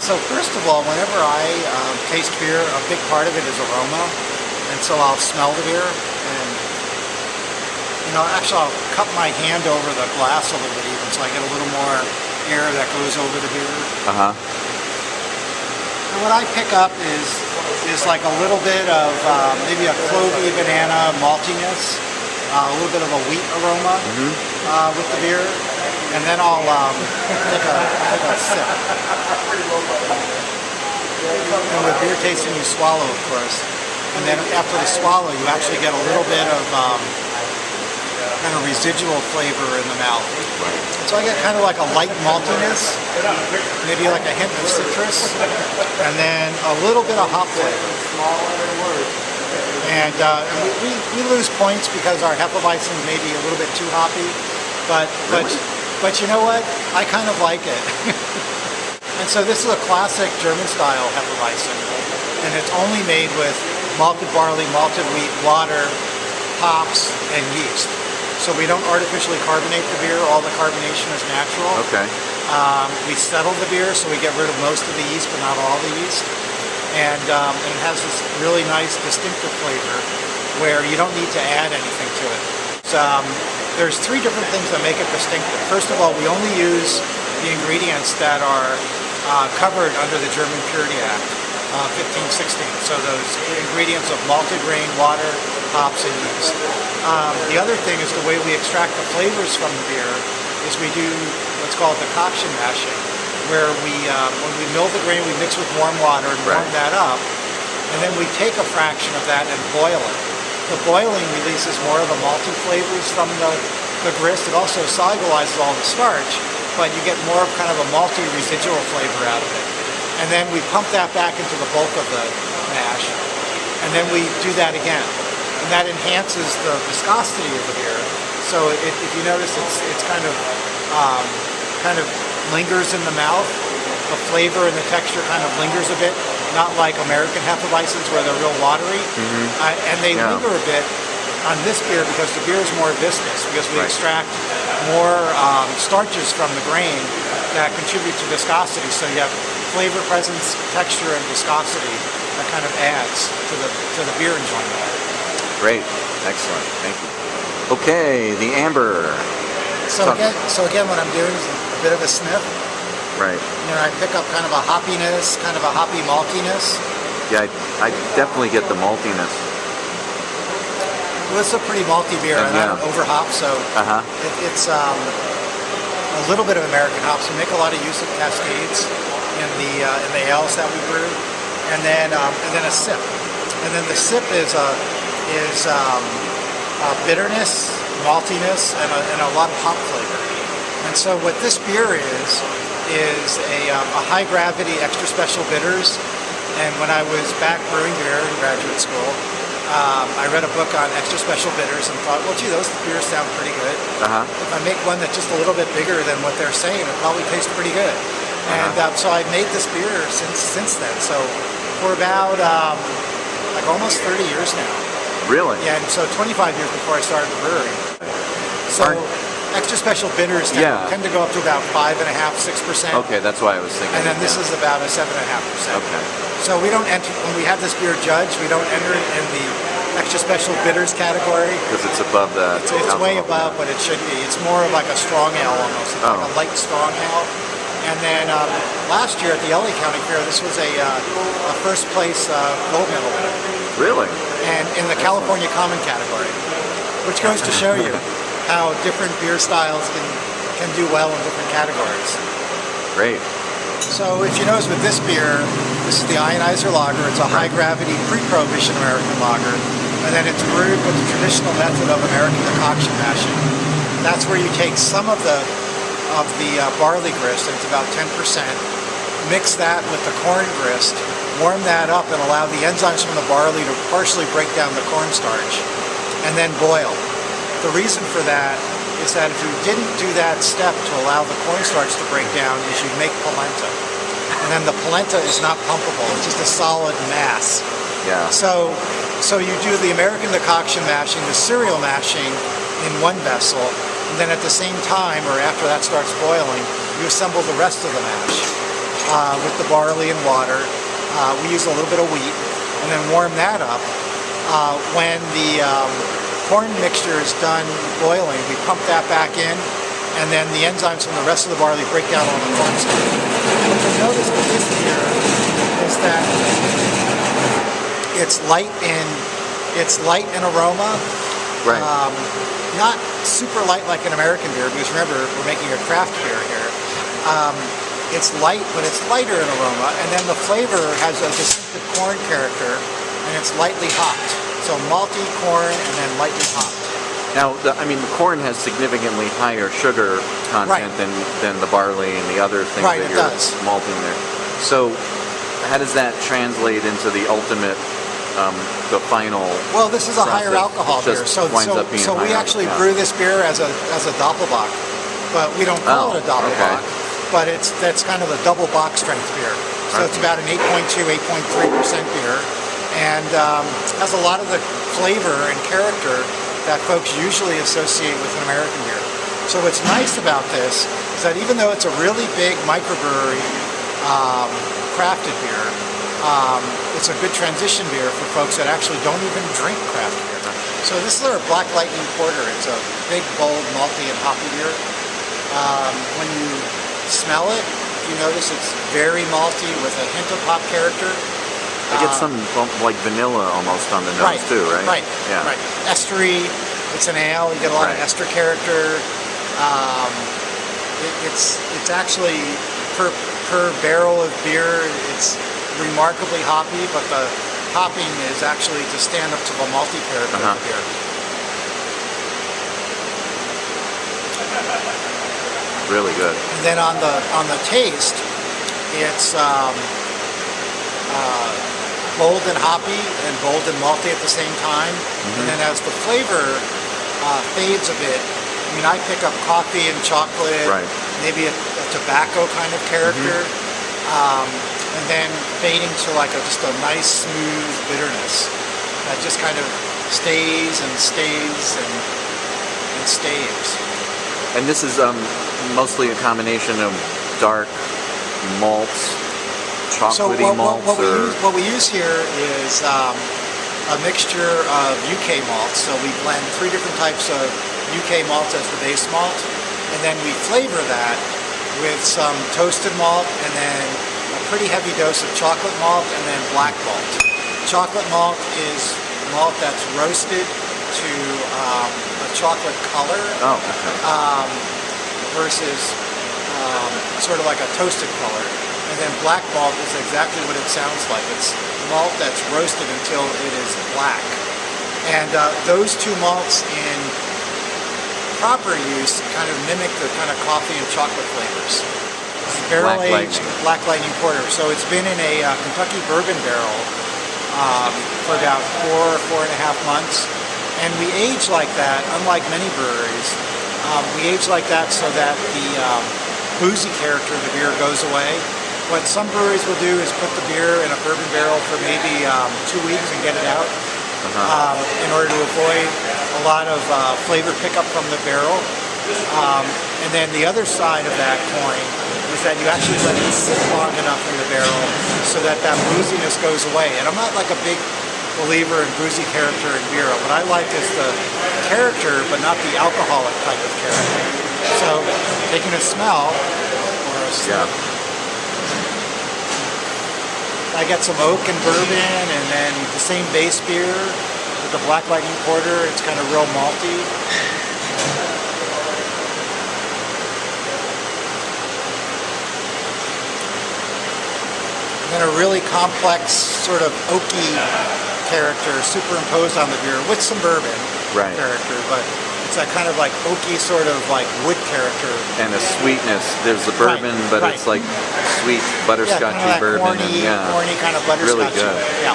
So first of all, whenever I taste beer, a big part of it is aroma, and so I'll smell the beer, and actually I'll cup my hand over the glass a little bit even, so I get a little more air that goes over the beer. And what I pick up is like a little bit of maybe a clovey banana maltiness, a little bit of a wheat aroma with the beer, and then I'll take a sip. And with beer tasting, you swallow, of course, and then after the swallow, you actually get a little bit of kind of residual flavor in the mouth. So I get kind of like a light maltiness, maybe like a hint of citrus, and then a little bit of hop flavor. And we lose points because our Hefeweizen may be a little bit too hoppy, but you know what? I kind of like it. And so this is a classic German-style Hefeweizen, and it's only made with malted barley, malted wheat, water, hops, and yeast. So we don't artificially carbonate the beer. All the carbonation is natural. Okay. We settle the beer, so we get rid of most of the yeast, but not all the yeast. And it has this really nice distinctive flavor where you don't need to add anything to it. So there's three different things that make it distinctive. First of all, we only use the ingredients that are covered under the German Purity Act, 1516. So those ingredients of malted grain, water, hops, and yeast. The other thing is the way we extract the flavors from the beer is we do what's called decoction mashing, where when we mill the grain, we mix with warm water and warm that up, and then we take a fraction of that and boil it. The boiling releases more of the malty flavors from the grist. It also solubilizes all the starch, but you get more of kind of a malty residual flavor out of it. And then we pump that back into the bulk of the mash, and then we do that again. And that enhances the viscosity of the beer. So if you notice, it's kind of lingers in the mouth. The flavor and the texture kind of lingers a bit, not like American Hefeweizens where they're real watery. And they linger a bit on this beer because the beer is more viscous, because we extract more starches from the grain that contribute to viscosity. So you have flavor, presence, texture, and viscosity that kind of adds to the beer enjoyment. Great, excellent, thank you. Okay, the amber. So again, what I'm doing is a bit of a sniff. Right. I pick up kind of a hoppiness, kind of a hoppy maltiness. Yeah, I definitely get the maltiness. Well, it's a pretty malty beer, and not over hopped, so it's a little bit of American hops. We make a lot of use of Cascades in the ales that we brew, and then a sip, and then the sip is bitterness, maltiness, and a lot of hop flavor. And so what this beer is a high gravity extra special bitters. And when I was back brewing beer in graduate school, I read a book on extra special bitters and thought, well, gee, those beers sound pretty good. If I make one that's just a little bit bigger than what they're saying, it probably tastes pretty good. And so I've made this beer since then. So for about like almost 30 years now. Really? Yeah, and so 25 years before I started the brewery. So extra special bitters tend to go up to about 5.5–6%. Okay, that's why I was thinking. And then this is about a 7.5%. Okay. So we don't enter, when we have this beer judged, we don't enter it in the extra special bitters category. Because it's above the It's way above what it should be. It's more of like a strong ale almost. It's like a light strong ale. And then last year at the LA County Fair, this was a first place gold medal winner. Really? And in the California Common category, which goes to show you how different beer styles can do well in different categories. Great. So if you notice with this beer, this is the Ionizer Lager. It's a high-gravity pre-Prohibition American lager, and then it's brewed with the traditional method of American decoction mashing. That's where you take some of the barley grist, and it's about 10%, mix that with the corn grist, warm that up, and allow the enzymes from the barley to partially break down the cornstarch, and then boil. The reason for that is that if you didn't do that step to allow the cornstarch to break down, is you make polenta. And then the polenta is not pumpable, it's just a solid mass. Yeah. So you do the American decoction mashing, the cereal mashing in one vessel, and then at the same time, or after that starts boiling, you assemble the rest of the mash. with the barley and water. We use a little bit of wheat, and then warm that up. When the corn mixture is done boiling, we pump that back in, and then the enzymes from the rest of the barley break down on the corn syrup. What you'll notice with this beer is that it's light in aroma. Right. Not super light like an American beer, because remember, we're making a craft beer here. It's light, but it's lighter in aroma, and then the flavor has a distinctive corn character, and it's lightly hopped. So malty corn and then lightly hopped. Now, the corn has significantly higher sugar content than the barley and the other things that you're malting there. So, how does that translate into the ultimate, the final? Well, this is a higher alcohol beer, so we actually brew this beer as a doppelbock, but we don't call it a doppelbock. Okay. But that's kind of a double bock strength beer. So it's about an 8.2, 8.3% beer, and has a lot of the flavor and character that folks usually associate with an American beer. So what's nice about this is that even though it's a really big microbrewery crafted beer, it's a good transition beer for folks that actually don't even drink craft beer. So this is our Black Lightning Porter. It's a big, bold, malty, and hoppy beer. When you smell it, you notice it's very malty with a hint of hop character. I get some like vanilla almost on the nose too, right? Right, yeah. Right. Estery, it's an ale, you get a lot of ester character. It's actually, per barrel of beer, it's remarkably hoppy, but the hopping is actually to stand up to the malty character of the beer. Really good. And then on the taste, it's bold and hoppy and bold and malty at the same time. And then as the flavor fades a bit, I pick up coffee and chocolate, maybe a tobacco kind of character, and then fading to like just a nice smooth bitterness that just kind of stays and stays and stays. And this is mostly a combination of dark malts, chocolatey malts? What we use here is a mixture of UK malts. So we blend 3 different types of UK malts as the base malt, and then we flavor that with some toasted malt and then a pretty heavy dose of chocolate malt and then black malt. Chocolate malt is malt that's roasted to a chocolate color versus sort of like a toasted color. And then black malt is exactly what it sounds like. It's malt that's roasted until it is black. And those two malts in proper use kind of mimic the kind of coffee and chocolate flavors. Barrel-aged Black Lightning Porter. So it's been in a Kentucky bourbon barrel for about 4.5 months. And we age like that, unlike many breweries. We age like that so that the boozy character of the beer goes away. What some breweries will do is put the beer in a bourbon barrel for maybe 2 weeks and get it out in order to avoid a lot of flavor pickup from the barrel. And then the other side of that coin is that you actually let it sit long enough in the barrel so that that booziness goes away. And I'm not like a big believer in boozy character in beer. What I like is the character, but not the alcoholic type of character. So, taking a smell, or a sip, I get some oak and bourbon, and then the same base beer with the Black Lightning Porter. It's kind of real malty. And then a really complex, sort of oaky character superimposed on the beer with some bourbon character, but it's that kind of like oaky sort of like wood character. And a sweetness. There's the bourbon, but it's like sweet butterscotchy bourbon. Corny kind of butterscotchy. Really good. Yeah.